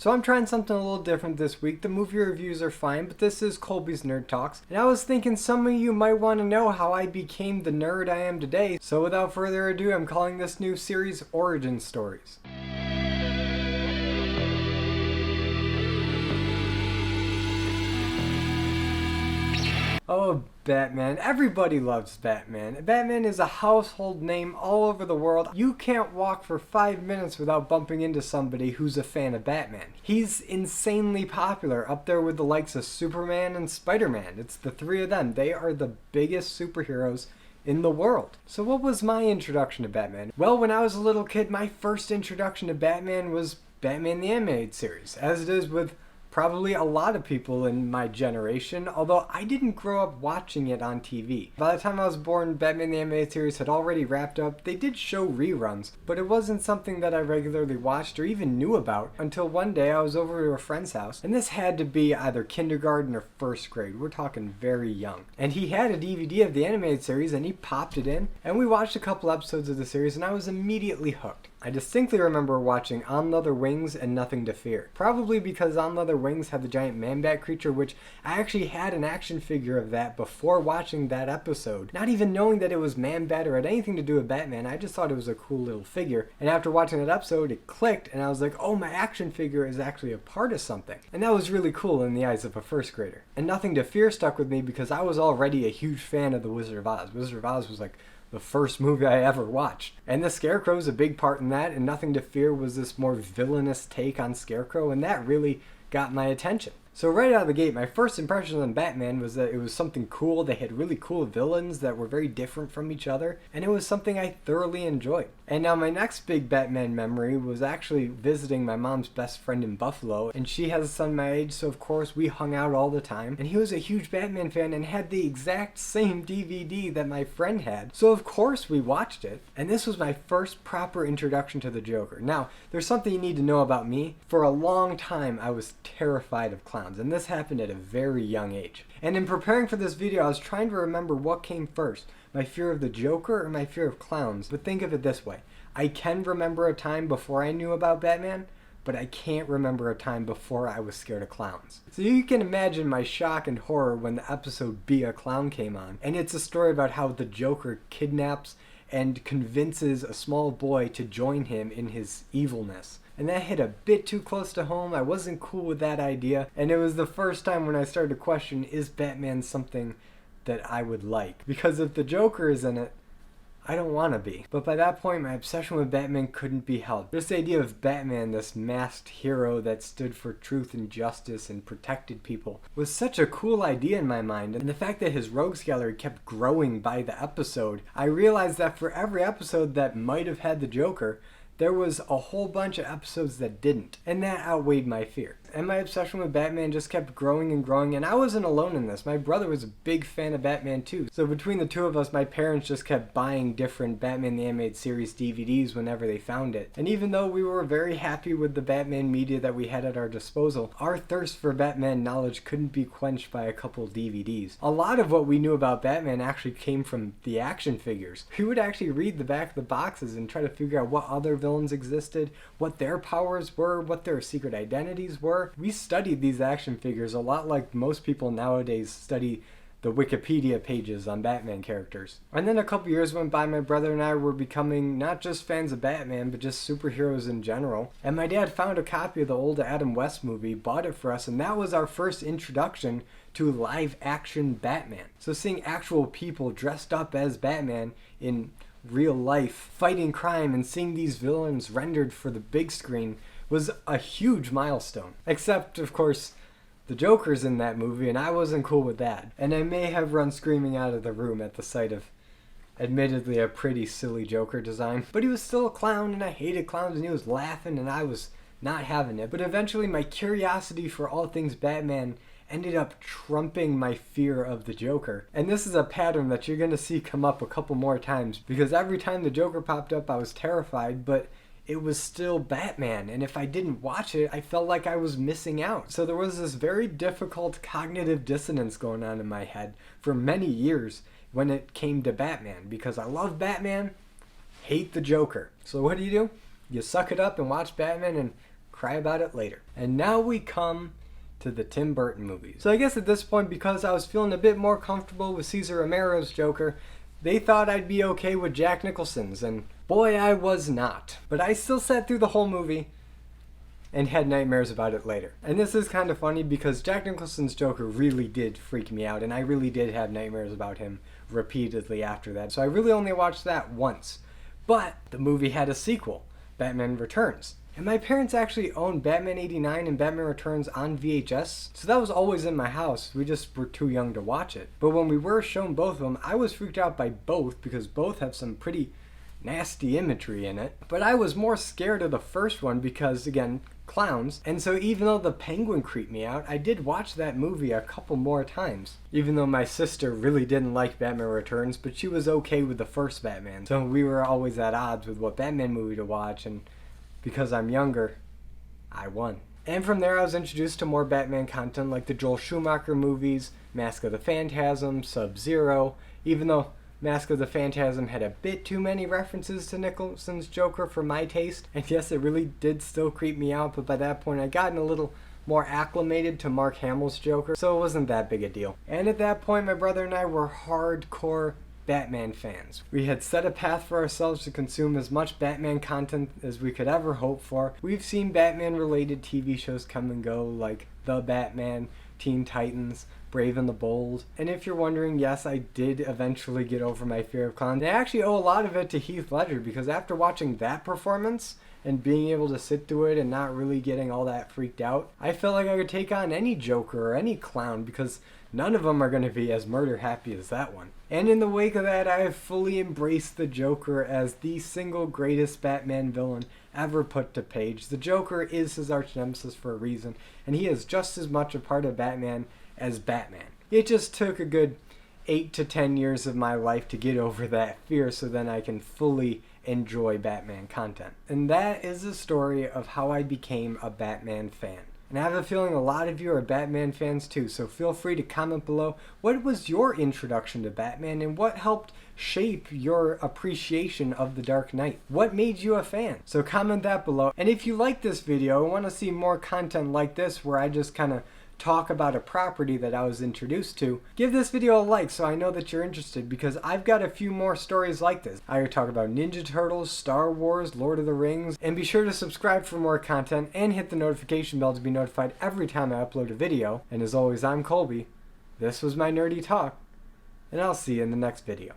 So I'm trying something a little different this week. The movie reviews are fine, but this is Colby's Nerd Talks. And I was thinking some of you might want to know how I became the nerd I am today. So without further ado, I'm calling this new series Origin Stories. Oh, Batman. Everybody loves Batman. Batman is a household name all over the world. You can't walk for 5 minutes without bumping into somebody who's a fan of Batman. He's insanely popular, up there with the likes of Superman and Spider-Man. It's the three of them. They are the biggest superheroes in the world. So what was my introduction to Batman? Well, when I was a little kid, my first introduction to Batman was Batman the Animated Series, as it is with probably a lot of people in my generation, although I didn't grow up watching it on TV. By the time I was born, Batman the Animated Series had already wrapped up. They did show reruns, but it wasn't something that I regularly watched or even knew about until one day I was over to a friend's house, and this had to be either kindergarten or first grade. We're talking very young. And he had a DVD of the animated series, and he popped it in, and we watched a couple episodes of the series, and I was immediately hooked. I distinctly remember watching On Leather Wings and Nothing to Fear. Probably because On Leather Wings had the giant man-bat creature, which I actually had an action figure of that before watching that episode. Not even knowing that it was man-bat or had anything to do with Batman, I just thought it was a cool little figure. And after watching that episode, it clicked, and I was like, oh, my action figure is actually a part of something. And that was really cool in the eyes of a first grader. And Nothing to Fear stuck with me because I was already a huge fan of The Wizard of Oz. Wizard of Oz was like the first movie I ever watched. And the Scarecrow's a big part in that, and Nothing to Fear was this more villainous take on Scarecrow, and that really got my attention. So right out of the gate, my first impression on Batman was that it was something cool. They had really cool villains that were very different from each other, and it was something I thoroughly enjoyed. And now my next big Batman memory was actually visiting my mom's best friend in Buffalo, and she has a son my age, so of course we hung out all the time. And he was a huge Batman fan and had the exact same DVD that my friend had, so of course we watched it. And this was my first proper introduction to the Joker. Now, there's something you need to know about me. For a long time, I was terrified of clowns, and this happened at a very young age. And in preparing for this video, I was trying to remember what came first, my fear of the Joker or my fear of clowns. But think of it this way. I can remember a time before I knew about Batman, but I can't remember a time before I was scared of clowns. So you can imagine my shock and horror when the episode Be a Clown came on. And it's a story about how the Joker kidnaps and convinces a small boy to join him in his evilness. And that hit a bit too close to home. I wasn't cool with that idea. And it was the first time when I started to question, is Batman something that I would like? Because if the Joker is in it, I don't want to be. But by that point, my obsession with Batman couldn't be held. This idea of Batman, this masked hero that stood for truth and justice and protected people, was such a cool idea in my mind. And the fact that his rogues gallery kept growing by the episode, I realized that for every episode that might have had the Joker, there was a whole bunch of episodes that didn't, and that outweighed my fear. And my obsession with Batman just kept growing and growing, and I wasn't alone in this. My brother was a big fan of Batman too. So between the two of us, my parents just kept buying different Batman the Animated Series DVDs whenever they found it. And even though we were very happy with the Batman media that we had at our disposal, our thirst for Batman knowledge couldn't be quenched by a couple DVDs. A lot of what we knew about Batman actually came from the action figures. We would actually read the back of the boxes and try to figure out what other villains existed, what their powers were, what their secret identities were. We studied these action figures a lot like most people nowadays study the Wikipedia pages on Batman characters. And then a couple years went by, my brother and I were becoming not just fans of Batman, but just superheroes in general. And my dad found a copy of the old Adam West movie, bought it for us, and that was our first introduction to live action Batman. So seeing actual people dressed up as Batman in real life, fighting crime, and seeing these villains rendered for the big screen was a huge milestone. Except, of course, the Joker's in that movie, and I wasn't cool with that. And I may have run screaming out of the room at the sight of, admittedly, a pretty silly Joker design. But he was still a clown, and I hated clowns, and he was laughing, and I was not having it. But eventually, my curiosity for all things Batman ended up trumping my fear of the Joker. And this is a pattern that you're going to see come up a couple more times, because every time the Joker popped up, I was terrified, but it was still Batman, and if I didn't watch it, I felt like I was missing out. So there was this very difficult cognitive dissonance going on in my head for many years when it came to Batman, because I love Batman, hate the Joker. So what do? You suck it up and watch Batman and cry about it later. And now we come to the Tim Burton movies. So I guess at this point, because I was feeling a bit more comfortable with Cesar Romero's Joker, they thought I'd be okay with Jack Nicholson's, and boy, I was not. But I still sat through the whole movie and had nightmares about it later. And this is kind of funny because Jack Nicholson's Joker really did freak me out, and I really did have nightmares about him repeatedly after that. So I really only watched that once. But the movie had a sequel, Batman Returns. And my parents actually owned Batman 89 and Batman Returns on VHS, so that was always in my house. We just were too young to watch it. But when we were shown both of them, I was freaked out by both because both have some pretty nasty imagery in it. But I was more scared of the first one because, again, clowns. And so even though the Penguin creeped me out, I did watch that movie a couple more times. Even though my sister really didn't like Batman Returns, but she was okay with the first Batman. So we were always at odds with what Batman movie to watch, and because I'm younger, I won. And from there I was introduced to more Batman content like the Joel Schumacher movies, Mask of the Phantasm, Sub-Zero, even though Mask of the Phantasm had a bit too many references to Nicholson's Joker for my taste. And yes, it really did still creep me out, but by that point I'd gotten a little more acclimated to Mark Hamill's Joker, so it wasn't that big a deal. And at that point my brother and I were hardcore Batman fans. We had set a path for ourselves to consume as much Batman content as we could ever hope for. We've seen Batman related TV shows come and go like The Batman, Teen Titans, Brave and the Bold. And if you're wondering, yes, I did eventually get over my fear of clowns. I actually owe a lot of it to Heath Ledger because after watching that performance and being able to sit through it and not really getting all that freaked out, I felt like I could take on any Joker or any clown because none of them are going to be as murder happy as that one. And in the wake of that, I have fully embraced the Joker as the single greatest Batman villain ever put to page. The Joker is his arch nemesis for a reason, and he is just as much a part of Batman as Batman. It just took a good 8 to 10 years of my life to get over that fear so then I can fully enjoy Batman content. And that is the story of how I became a Batman fan. And I have a feeling a lot of you are Batman fans too, so feel free to comment below what was your introduction to Batman and what helped shape your appreciation of The Dark Knight. What made you a fan? So comment that below. And if you like this video and want to see more content like this where I just kind of talk about a property that I was introduced to, give this video a like so I know that you're interested because I've got a few more stories like this. I talk about Ninja Turtles, Star Wars, Lord of the Rings, and be sure to subscribe for more content and hit the notification bell to be notified every time I upload a video. And as always, I'm Colby. This was my nerdy talk, and I'll see you in the next video.